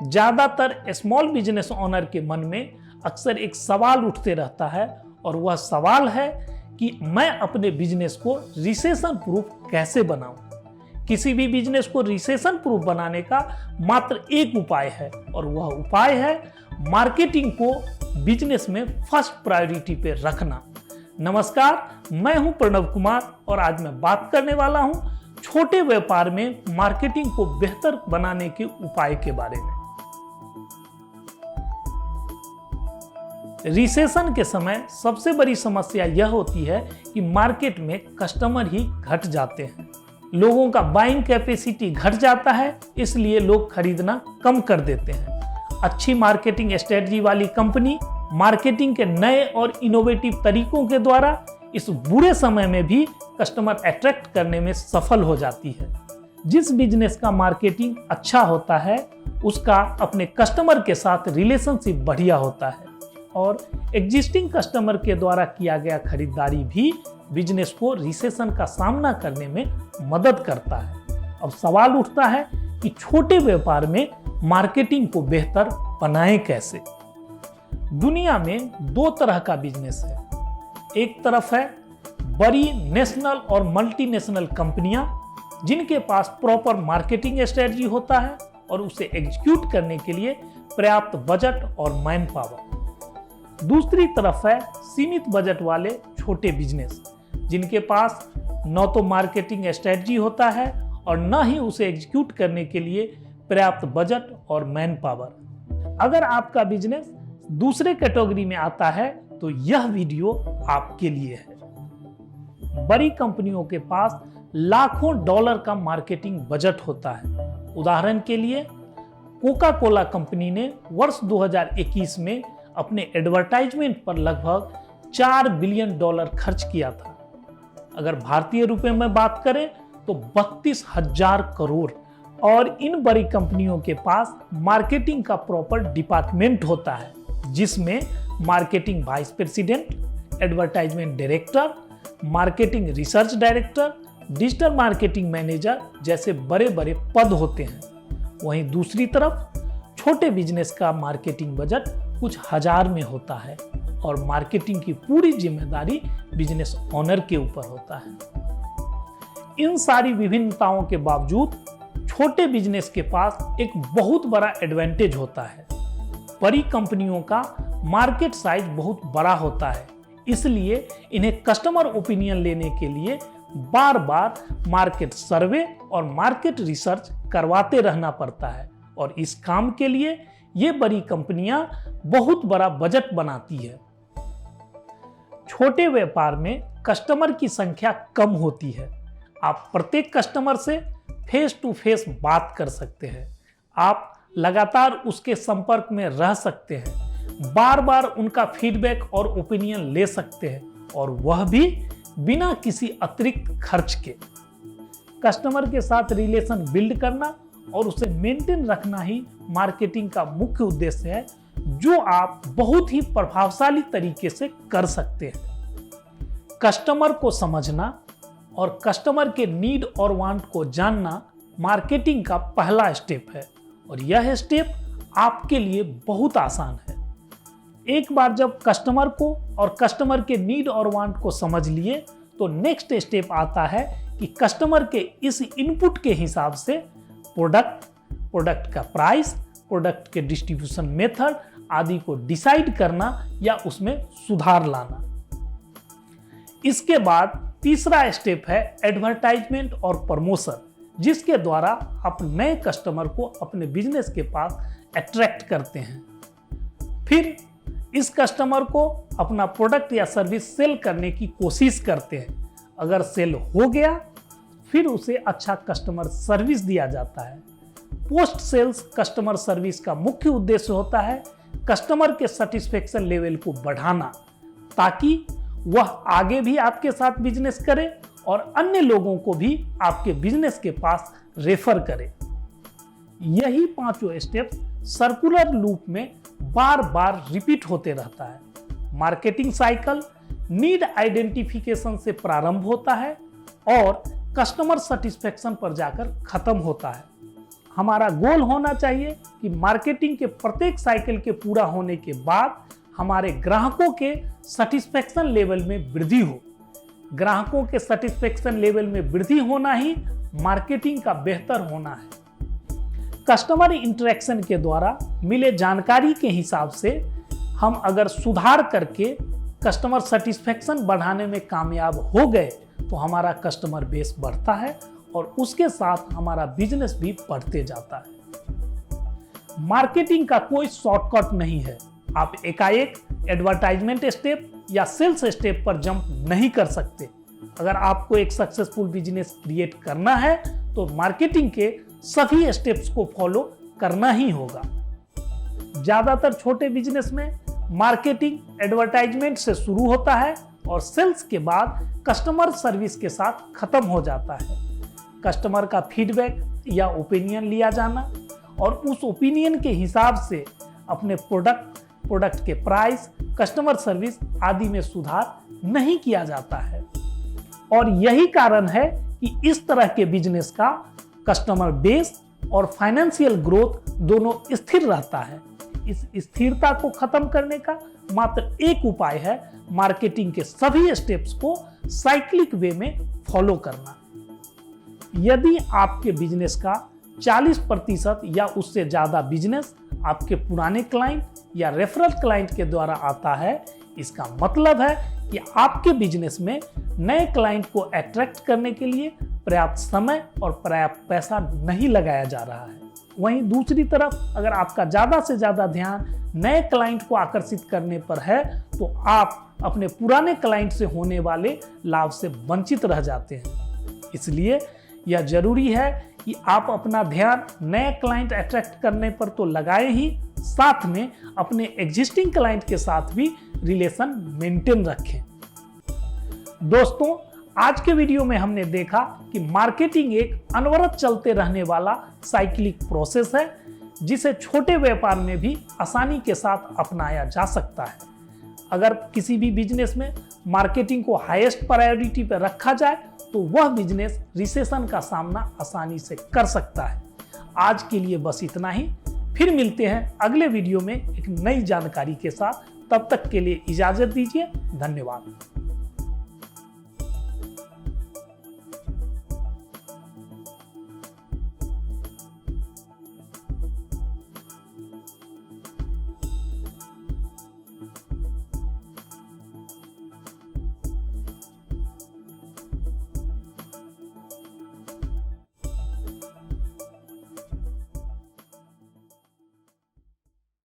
ज्यादातर small business owner के मन में अक्सर एक सवाल उठते रहता है और वह सवाल है कि मैं अपने बिजनेस को रिसेशन प्रूफ कैसे बनाऊं। किसी भी बिजनेस को रिसेशन प्रूफ बनाने का मात्र एक उपाय है और वह उपाय है मार्केटिंग को बिजनेस में फर्स्ट प्रायोरिटी पे रखना। नमस्कार, मैं हूं प्रणव कुमार और आज मैं बात करने वाला हूं छोटे व्यापार में मार्केटिंग को बेहतर बनाने के उपाय के बारे में। रिसेशन के समय सबसे बड़ी समस्या यह होती है कि मार्केट में कस्टमर ही घट जाते हैं। लोगों का बाइंग कैपेसिटी घट जाता है, इसलिए लोग खरीदना कम कर देते हैं। अच्छी मार्केटिंग स्ट्रेटजी वाली कंपनी मार्केटिंग के नए और इनोवेटिव तरीकों के द्वारा इस बुरे समय में भी कस्टमर अट्रैक्ट करने में सफल हो जाती है। जिस बिजनेस का मार्केटिंग अच्छा होता है उसका अपने कस्टमर के साथ रिलेशनशिप बढ़िया होता है और एग्जिस्टिंग कस्टमर के द्वारा किया गया खरीदारी भी बिजनेस को रिसेशन का सामना करने में मदद करता है। अब सवाल उठता है कि छोटे व्यापार में मार्केटिंग को बेहतर बनाएं कैसे। दुनिया में दो तरह का बिजनेस है। एक तरफ है बड़ी नेशनल और मल्टीनेशनल कंपनियां जिनके पास प्रॉपर मार्केटिंग स्ट्रेटजी होता है और उसे एग्जीक्यूट करने के लिए पर्याप्त बजट और मैन पावर। दूसरी तरफ है सीमित बजट वाले छोटे बिजनेस जिनके पास न तो मार्केटिंग स्ट्रेटजी होता है और न ही उसे एग्जीक्यूट करने के लिए पर्याप्त बजट और मैन पावर। अगर आपका बिजनेस दूसरे कैटेगरी में आता है तो यह वीडियो आपके लिए है। बड़ी कंपनियों के पास लाखों डॉलर का मार्केटिंग बजट होता है। उदाहरण के लिए कोका कोला कंपनी ने वर्ष 2021 में अपने एडवर्टाइजमेंट पर लगभग $4 बिलियन खर्च किया था। अगर भारतीय रुपए में बात करें तो 32,000 करोड़। और इन बड़ी कंपनियों के पास मार्केटिंग का प्रॉपर डिपार्टमेंट होता है जिसमें marketing vice president, advertisement director, marketing research director, digital marketing manager जैसे बड़े बड़े पद होते हैं। वहीं दूसरी तरफ छोटे बिजनेस का मार्केटिंग बजट कुछ हजार में होता है और मार्केटिंग की पूरी जिम्मेदारी बिजनेस ओनर के ऊपर होता है। इन सारी विभिन्नताओं के बावजूद छोटे बिजनेस के पास एक बहुत बड़ा एडवांटेज होता है। बड़ी कंपनियों का मार्केट साइज बहुत बड़ा होता है, इसलिए इन्हें कस्टमर ओपिनियन लेने के लिए बार बार मार्केट सर्वे और मार्केट रिसर्च करवाते रहना पड़ता है और इस काम के लिए ये बड़ी कंपनियां बहुत बड़ा बजट बनाती है। छोटे व्यापार में कस्टमर की संख्या कम होती है। आप प्रत्येक कस्टमर से फेस टू फेस बात कर सकते हैं। आप लगातार उसके संपर्क में रह सकते हैं, बार बार उनका फीडबैक और ओपिनियन ले सकते हैं और वह भी बिना किसी अतिरिक्त खर्च के। कस्टमर के साथ रिलेशन बिल्ड करना और उसे मेंटेन रखना ही मार्केटिंग का मुख्य उद्देश्य है, जो आप बहुत ही प्रभावशाली तरीके से कर सकते हैं। कस्टमर को समझना और कस्टमर के नीड और वांट को जानना मार्केटिंग का पहला स्टेप है और यह स्टेप आपके लिए बहुत आसान है। एक बार जब कस्टमर को और कस्टमर के नीड और वांट को समझ लिए तो नेक्स्ट स्टेप आता है कि कस्टमर के इस इनपुट के हिसाब से प्रोडक्ट का प्राइस, प्रोडक्ट के डिस्ट्रीब्यूशन मेथड आदि को डिसाइड करना या उसमें सुधार लाना। इसके बाद तीसरा स्टेप है एडवर्टाइजमेंट और प्रमोशन, जिसके द्वारा आप नए कस्टमर को अपने बिजनेस के पास अट्रैक्ट करते हैं। फिर इस कस्टमर को अपना प्रोडक्ट या सर्विस सेल करने की कोशिश करते हैं। अगर सेल हो गया फिर उसे अच्छा कस्टमर सर्विस दिया जाता है। पोस्ट सेल्स कस्टमर सर्विस का मुख्य उद्देश्य होता है कस्टमर के सेटिस्फेक्शन लेवल को बढ़ाना ताकि वह आगे भी आपके साथ बिजनेस करे और अन्य लोगों को भी आपके बिजनेस के पास रेफर करे। यही पांचों स्टेप्स सर्कुलर लूप में बार बार रिपीट होते रहता है। मार्केटिंग साइकिल नीड आइडेंटिफिकेशन से प्रारंभ होता है और कस्टमर सेटिस्फेक्शन पर जाकर खत्म होता है। हमारा गोल होना चाहिए कि मार्केटिंग के प्रत्येक साइकिल के पूरा होने के बाद हमारे ग्राहकों के सेटिस्फेक्शन लेवल में वृद्धि हो। ग्राहकों के सेटिस्फेक्शन लेवल में वृद्धि होना ही मार्केटिंग का बेहतर होना है। कस्टमर इंटरेक्शन के द्वारा मिले जानकारी के हिसाब से हम अगर सुधार करके कस्टमर सेटिस्फेक्शन बढ़ाने में कामयाब हो गए तो हमारा कस्टमर बेस बढ़ता है और उसके साथ हमारा बिजनेस भी बढ़ते जाता है। मार्केटिंग का कोई शॉर्टकट नहीं है। आप एकाएक एडवर्टाइजमेंट स्टेप या सेल्स स्टेप पर जंप नहीं कर सकते। अगर आपको एक सक्सेसफुल बिजनेस क्रिएट करना है तो मार्केटिंग के सभी स्टेप्स को फॉलो करना ही होगा। ज्यादातर छोटे बिजनेस में मार्केटिंग एडवर्टाइजमेंट से शुरू होता है और सेल्स के बाद कस्टमर सर्विस के साथ खत्म हो जाता है। कस्टमर का फीडबैक या ओपिनियन लिया जाना और उस ओपिनियन के हिसाब से अपने प्रोडक्ट के प्राइस, कस्टमर सर्विस आदि में सुधार नहीं किया जाता है। और यही कारण है कि इस तरह के बिजनेस का कस्टमर बेस और फाइनेंशियल ग्रोथ दोनों स्थिर रहता है। इस स्थिरता को खत्म करने का मात्र एक उपाय है मार्केटिंग के सभी स्टेप्स को साइक्लिक वे में फॉलो करना। यदि आपके बिजनेस का 40% या उससे ज्यादा बिजनेस आपके पुराने क्लाइंट या रेफरल क्लाइंट के द्वारा आता है, इसका मतलब है कि आपके बिजनेस में नए क्लाइंट को अट्रैक्ट करने के लिए पर्याप्त समय और पर्याप्त पैसा नहीं लगाया जा रहा है। वहीं दूसरी तरफ अगर आपका ज्यादा से ज्यादा ध्यान नए क्लाइंट को आकर्षित करने पर है तो आप अपने पुराने क्लाइंट से होने वाले लाभ से वंचित रह जाते हैं। इसलिए यह जरूरी है कि आप अपना ध्यान नए क्लाइंट अट्रैक्ट करने पर तो लगाए ही, साथ में अपने एग्जिस्टिंग क्लाइंट के साथ भी रिलेशन मेंटेन रखें। दोस्तों, आज के वीडियो में हमने देखा कि मार्केटिंग एक अनवरत चलते रहने वाला साइक्लिक प्रोसेस है जिसे छोटे व्यापार में भी आसानी के साथ अपनाया जा सकता है। अगर किसी भी बिजनेस में मार्केटिंग को हाईएस्ट प्रायोरिटी पर रखा जाए तो वह बिजनेस रिसेशन का सामना आसानी से कर सकता है। आज के लिए बस इतना ही। फिर मिलते हैं अगले वीडियो में एक नई जानकारी के साथ। तब तक के लिए इजाजत दीजिए। धन्यवाद।